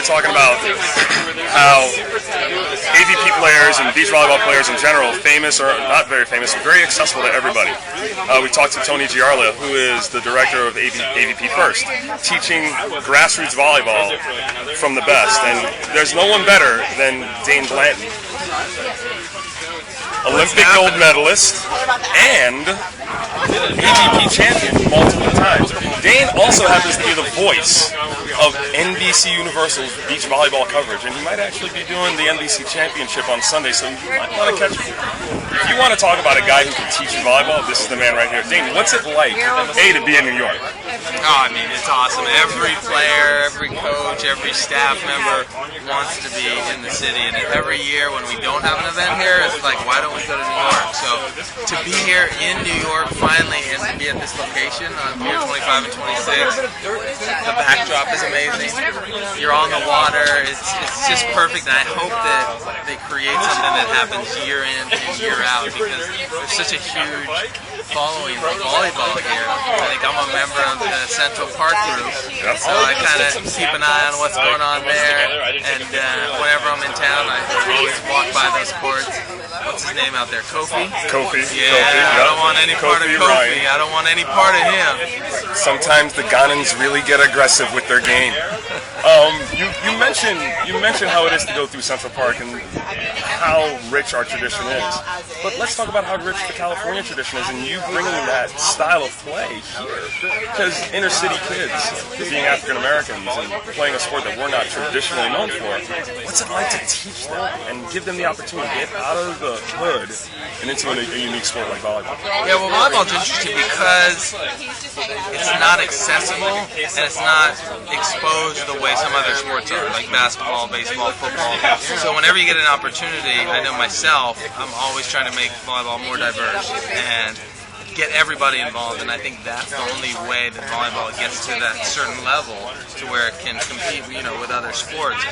talking about how AVP players and beach volleyball players in general, famous or not very famous, very accessible to everybody. We talked to Tony Giarla, who is the director of AVP First, teaching grassroots volleyball from the best. And there's no one better than Dain Blanton, Olympic gold medalist and AVP champion multiple times. Dain also happens to be the voice of NBC Universal's beach volleyball coverage, and he might actually be doing the NBC Championship on Sunday, so you might want to catch him. If you want to talk about a guy who can teach you volleyball, this is the man right here. Dain, what's it like, A, to be in New York? Oh, I mean, it's awesome. Every player, every coach, every staff member wants to be in the city, and every year when we don't have an event here, it's like, why don't we go to New York? So to be here in New York finally and to be at this location on Pier 25 and 26, the backdrop is amazing. You're on the water. It's just perfect, and I hope that they create something that happens year in and year out, because there's such a huge following of volleyball here. I think I'm a member of the Central Park group, so I kind of keep an eye on what's going on there, and whenever I'm in town, I always walk by those courts. What's his name out there? Kofi? Kofi. Yeah, Kofi, I don't want any part of Kofi. Ryan. I don't want any part of him. Sometimes the Ghanans really get aggressive with their game. You mentioned how it is to go through Central Park and how rich our tradition is. But let's talk about how rich the California tradition is, and you bringing that style of play here. Because inner city kids, being African Americans and playing a sport that we're not traditionally known for, what's it like to teach them and give them the opportunity to get out of the hood and into a unique sport like volleyball? Yeah, well, volleyball's interesting because it's not accessible and it's not exposed the way some other sports are, like basketball, baseball, football. So whenever you get an opportunity, I know myself, I'm always trying to make volleyball more diverse and get everybody involved, and I think that's the only way that volleyball gets to that certain level to where it can compete, with other sports.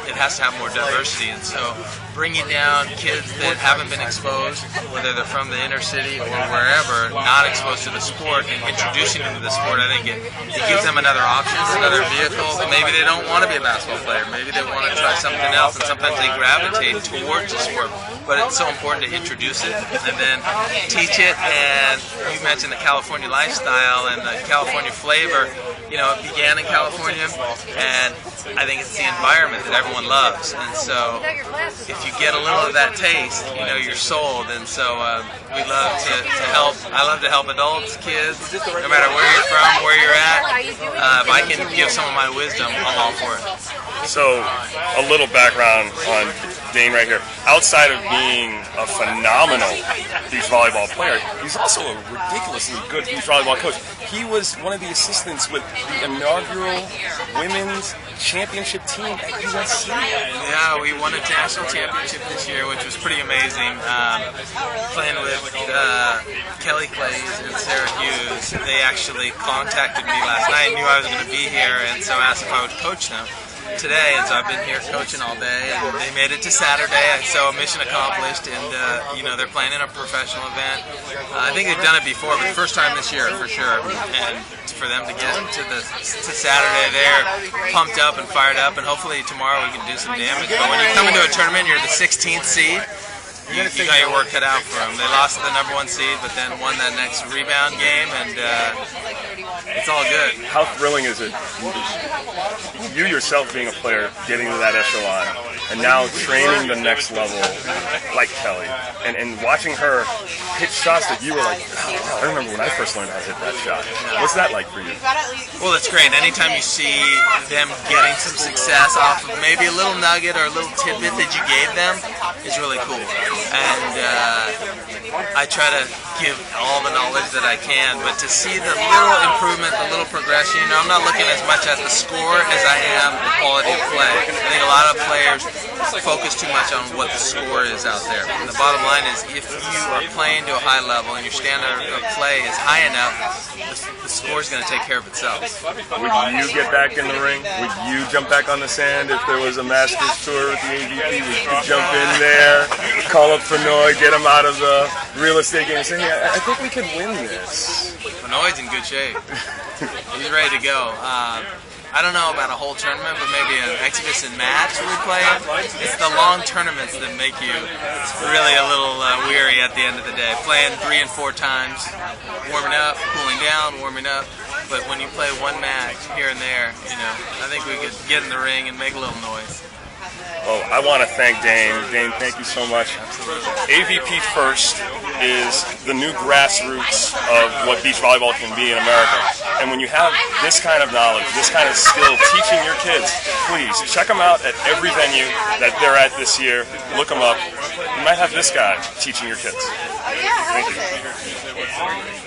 It has to have more diversity, and so bringing down kids that haven't been exposed, whether they're from the inner city or wherever, not exposed to the sport, and introducing them to the sport, I think it gives them another option, another vehicle. Maybe they don't want to be a basketball player, maybe they want to try something else, and sometimes they gravitate towards the sport. But it's so important to introduce it and then teach it. And you mentioned the California lifestyle and the California flavor. It began in California, and I think it's the environment that everyone loves. And so if you get a little of that taste, you're sold. And so we love to help. I love to help adults, kids, no matter where you're from, where you're at. If I can give some of my wisdom, I'm all for it. So, a little background on Dain right here. Outside of being a phenomenal beach volleyball player, he's also a ridiculously good beach volleyball coach. He was one of the assistants with the inaugural women's championship team at USC. Yeah, we won a national championship this year, which was pretty amazing. Playing with Kelly Claes and Sarah Hughes, they actually contacted me last night, knew I was going to be here, and so asked if I would coach them today, and so I've been here coaching all day, and they made it to Saturday, so mission accomplished, and they're playing in a professional event. I think they've done it before, but first time this year for sure, and for them to get to Saturday, they're pumped up and fired up, and hopefully tomorrow we can do some damage. But when you come into a tournament, you're the 16th seed. You got your work cut out for them. They lost the #1 seed, but then won that next rebound game, and it's all good. How thrilling is it? You yourself being a player, getting to that echelon, and now training the next level like Kelly, and watching her hit shots that you were like, oh, wow, I remember when I first learned how to hit that shot. What's that like for you? Well, it's great. Anytime you see them getting some success off of maybe a little nugget or a little tidbit that you gave them, it's really cool. And I try to give all the knowledge that I can, but to see the little improvement, the little progression, I'm not looking as much at the score as I am the quality of play. I think a lot of players focus too much on what the score is out there. And the bottom line is, if you are playing to a high level and your standard of play is high enough, the score is going to take care of itself. Would you get back in the ring? Would you jump back on the sand if there was a Masters tour with the AVP? Would you jump in there, call up Branaugh, get him out of the real estate game and say, hey, I think we could win this? Branagh's in good shape. He's ready to go. I don't know about a whole tournament, but maybe an exhibition match we play it. It's the long tournaments that make you really a little weary at the end of the day. Playing 3 and 4 times, warming up, cooling down, warming up. But when you play one match here and there, I think we could get in the ring and make a little noise. Oh, I want to thank Dain. Dain, thank you so much. AVP First is the new grassroots of what beach volleyball can be in America. And when you have this kind of knowledge, this kind of skill, teaching your kids, please check them out at every venue that they're at this year. Look them up. You might have this guy teaching your kids. Thank you.